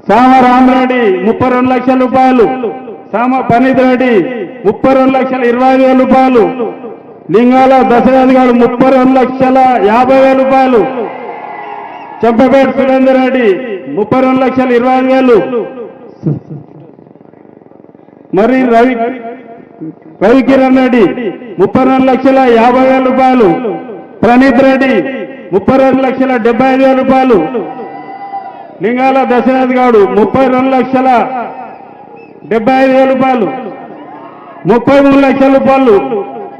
సామ రామరెడ్డి 32 లక్షల రూపాయలు, సామ పనీత్ రెడ్డి 32,25,000 రూపాయలు, లింగాల దశరథ్ గారు 32,50,000 రూపాయలు, చెంపపేట సురేందర్ రెడ్డి 32,25,000, మరి రవికిరణ్ రెడ్డి 32,50,000 రూపాయలు, ప్రణీత్ రెడ్డి 32,75,000 రూపాయలు, లింగాల దశరథ్ గారు 32,75,000 రూపాయలు, 33 లక్షల రూపాయలు,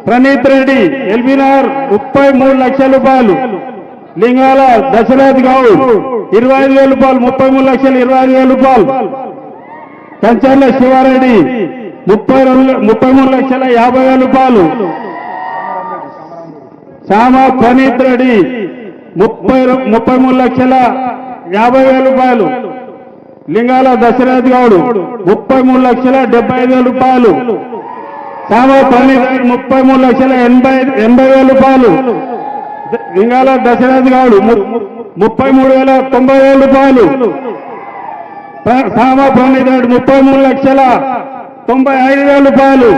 ప్రణీత్ రెడ్డి ఎల్బీనగర్ 33 లక్షల రూపాయలు, లింగాల దశరథ్ గౌడ్ 25,000 రూపాయలు, 33,25,000 రూపాయలు, కంచర్ల శివారెడ్డి 33,50,000 రూపాయలు, శ్యామ ప్రణీత్ రెడ్డి 33,50,000 రూపాయలు, లింగాల దశరథ్ గౌడ్ 33,75,000 రూపాయలు, శ్యామ ప్రణీత్ రెడ్డి 33,80,000 రూపాయలు, లింగాల దశరథ్ గౌడ్ 33,90,000 రూపాయలు, శ్యామ ప్రణీత్ రెడ్డి 33,95,000 రూపాయలు,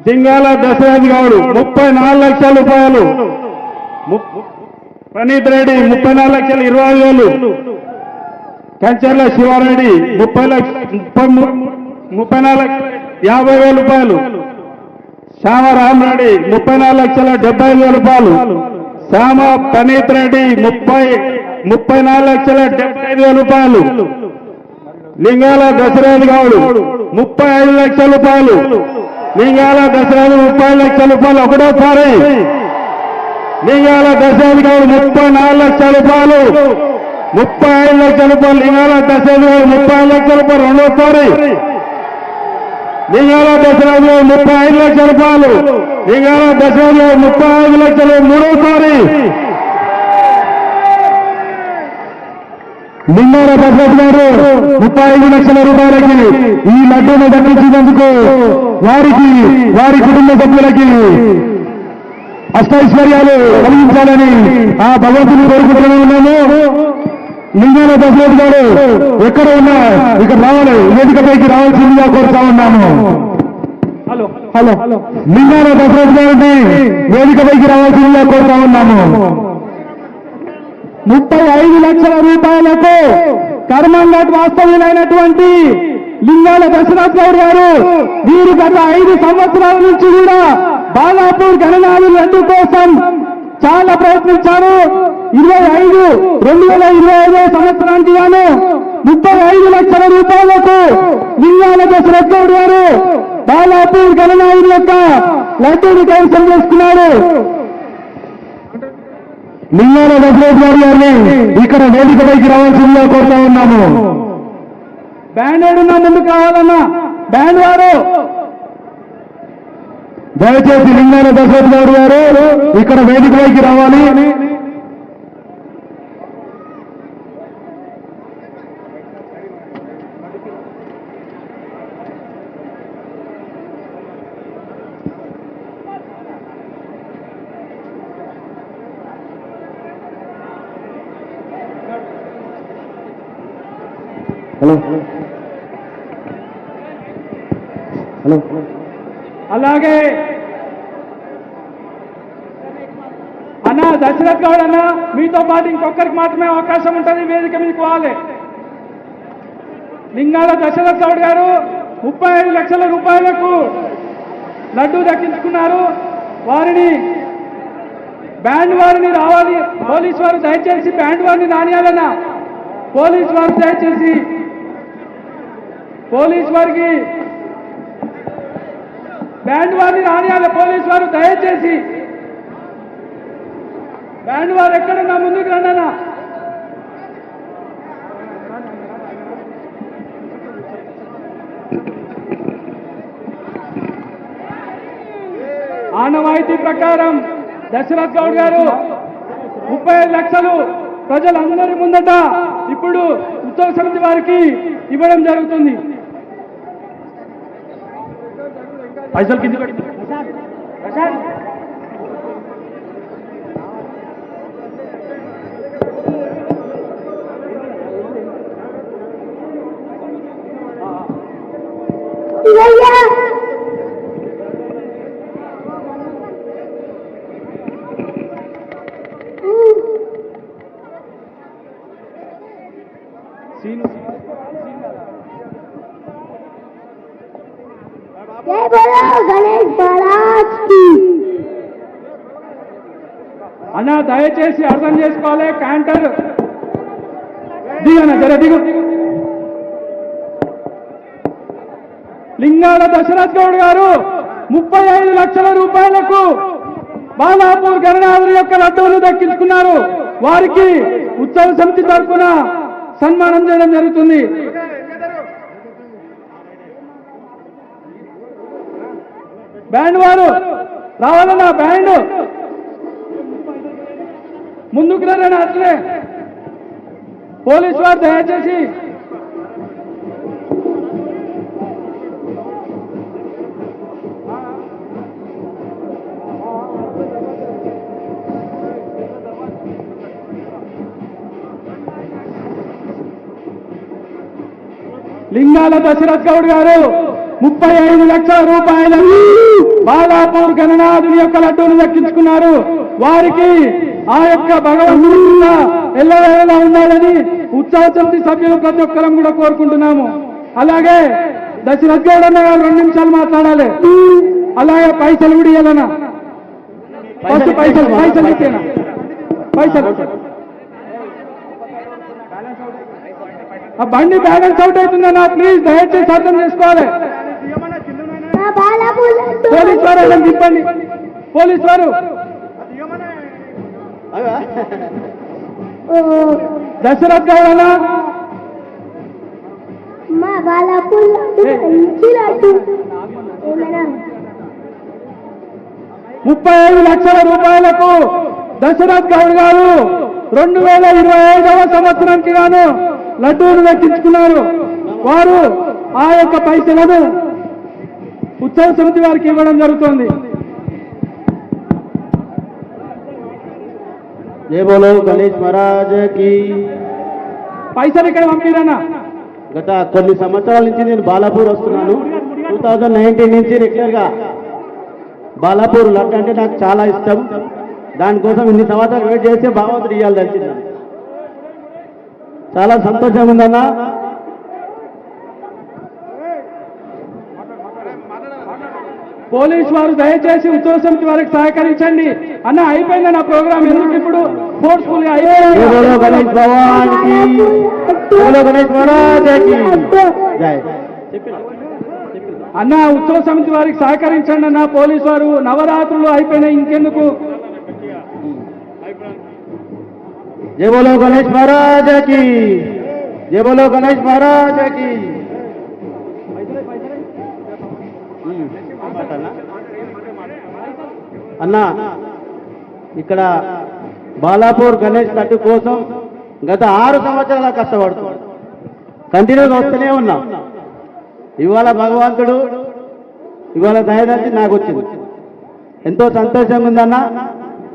లింగాల దశరథ్ గౌడ్ 34 లక్షల రూపాయలు, ప్రణీత్ రెడ్డి 34,20,000, కంచర్ల శివారెడ్డి 34,50,000 రూపాయలు, శ్యామ రామరెడ్డి 34,75,000 రూపాయలు, శ్యామ ప్రణీత్ రెడ్డి 34,75,000 రూపాయలు, లింగాల దశరథ్ గౌడ్ 35 లక్షల రూపాయలు, లింగాల దశరథ్ 30 లక్షల రూపాయలు ఒకటోసారి, లింగాల దశరథ్ గౌడ్ 34 లక్షల రూపాయలు, 35 లక్షల రూపాయలు, లింగాల దశరథ్ గౌడ్ 30 లక్షల రూపాయలు రెండోసారి, లింగాల దశరథ్ గౌడ్ 35 లక్షల రూపాయలు, లింగాల దశరథ్ గౌడ్ 35 లక్షలు మూడోసారి, లింగాల దశరథ్ గారు 35 లక్షల రూపాయలకి ఈ లడ్డూను దక్కించినందుకు వారికి వారి కుటుంబ సభ్యులకి అష్టైశ్వర్యాలు కలిగించాలని ఆ భగవంతుని కోరుకుంటూనే ఉన్నాము. లింగాల దశరథ్ గారు ఎక్కడ ఉన్నా ఇక్కడ రావాలి, వేదికపైకి రావాల్సిందిగా కోరుతా ఉన్నాము. హలో లింగాల దశరథ్ గారిని వేదికపైకి రావాల్సిందిగా కోరుతా ఉన్నాము. 35 లక్షల రూపాయలకు కర్మంఘట్ వాస్తవ్యులైనటువంటి లింగాల దశరథ్ గౌడ్ గారు వీరు గత 5 సంవత్సరాల నుంచి కూడా బాలాపూర్ గణనాథుల లడ్డు కోసం చాలా ప్రయత్నించారు. 2025 సంవత్సరానికి గాను 35 లక్షల రూపాయలకు లింగాల దశరథ్ గౌడ్ గారు బాలాపూర్ గణనాథుల యొక్క లడ్డూని కైవసం చేసుకున్నారు. లింగాల దశరథ్ గౌడ్ గారిని ఇక్కడ వేదికపైకి రావాల్సిందిగా కోరుతా ఉన్నాము. బ్యాండ్ ఏడున్నా ముందుకు రావాలన్నా బ్యాండ్ వారు దయచేసి లింగాల దశరథ్ గౌడ్ గారు ఇక్కడ వేదికపైకి రావాలి. హలో హలో అలాగే అన్న దశరథ్ గౌడ్ అన్న మీతో పాటు ఇంకొకరికి మాత్రమే అవకాశం ఉంటుంది వేదిక మీకు వాలి. లింగాల దశరథ్ గౌడ్ గారు 35 లక్షల రూపాయలకు లడ్డూ దక్కించుకున్నారు. వారిని బ్యాండ్ వారిని రావాలి. పోలీసు వారు దయచేసి బ్యాండ్ వారిని రానియాలన్నా పోలీసు వారు దయచేసి పోలీసు వారికి బ్యాండ్ వారిని రానియాలి. పోలీసు వారు దయచేసి బ్యాండ్ వారు ఎక్కడన్నా ముందుకు రండన్నా. ఆనవాయితీ ప్రకారం దశరథ్ గౌడ్ గారు 35 లక్షలు ప్రజలందరి ముందట ఇప్పుడు ఉత్సవ సమితి వారికి ఇవ్వడం జరుగుతుంది. పైసలు కింద సింగయ్య జై బోలో గణేష్ మహారాజ్ కి. అన్న దయచేసి అర్థం చేసుకోవాలి, క్యాంటర్ దిగన జర దిగు. లింగాల దశరథ్ గౌడ్ గారు 35 లక్షల రూపాయలకు బాలాపూర్ గణనాథుని యొక్క లడ్డూలు దక్కించుకున్నారు. వారికి ఉత్సవ సమితి తరఫున సన్మానం చేయడం జరుగుతుంది. బ్యాండ్ వారు రావాలన్నా, బ్యాండ్ ముందుకు రండి. అట్లే పోలీసు వారు దయచేసి లింగాల దశరథ్ గౌడ్ గారు 35 లక్షల రూపాయలను బాలాపూర్ గణనాథుని యొక్క లడ్డూను దక్కించుకున్నారు. వారికి ఆ యొక్క భగవంతుడు ఎల్లవేళలా ఉండాలని ఉత్సవ సమితి సభ్యులు ప్రతి ఒక్కరం కూడా కోరుకుంటున్నాము. అలాగే దశరథ్ గౌడ్ అన్న గారు 2 నిమిషాలు మాట్లాడాలి. అలాగే పైసలు కూడా ఇవ్వాలన్నా, ఫస్ట్ పైసలు ఇచ్చేనా, పైసలు ఆ బండి బ్యాలెన్స్ అవుట్ అవుతుందన్నా, ప్లీజ్ దయచేసి అర్థం చేసుకోవాలి. పోలీస్ వారు అలా తిప్పండి. పోలీస్ వారు దశరథ్ గౌడ్ అన్న 35 లక్షల రూపాయలకు దశరథ్ గౌడ్ గారు 2025వ సంవత్సరానికి గాను లడ్డూను దక్కించుకున్నారు. వారు ఆ యొక్క పైసలను ఉత్సవ సమితి వారికి ఇవ్వడం జరుగుతుంది. జై బోలో గణేష్ మహారాజ్ కి. పైసలు ఇక్కడ పంపిరన్నా. గత కొన్ని సంవత్సరాల నుంచి నేను బాలాపూర్ వస్తున్నాను. 2019 నుంచి రెగ్యులర్ గా బాలాపూర్ లడ్డు అంటే నాకు చాలా ఇష్టం. దానికోసం ఇన్ని సంవత్సరాలు వెయిట్ చేస్తే భగవంతుడు ఇవ్వాలి తెలిసింది. చాలా సంతోషంగా ఉందన్న. పోలీసు వారు దయచేసి ఉత్సవ సమితి వారికి సహకరించండి. అన్న అయిపోయింది నా ప్రోగ్రామ్, ఎందుకు ఇప్పుడు ఫోర్స్ఫుల్ గా జై బోలో గణేష్ భగవాన్ కి. జై బోలో గణేష్ మహారాజ్ కి. జై. అన్న ఉత్సవ సమితి వారికి సహకరించండి అన్న. పోలీసు వారు నవరాత్రులు అయిపోయినాయి, ఇంకెందుకు. జై బోలో గణేష్ మహారాజ్ కి. జై బోలో గణేష్ మహారాజ్ కి. అన్నా, ఇక్కడ బాలాపూర్ గణేష్ లడ్డు కోసం గత 6 సంవత్సరాల కష్టపడుతున్నాం. కంటిన్యూగా వస్తూనే ఉన్నాం. ఇవాళ భగవంతుడు ఇవాళ దయదలిచి నాకు వచ్చింది. ఎంతో సంతోషంగా ఉందన్నా.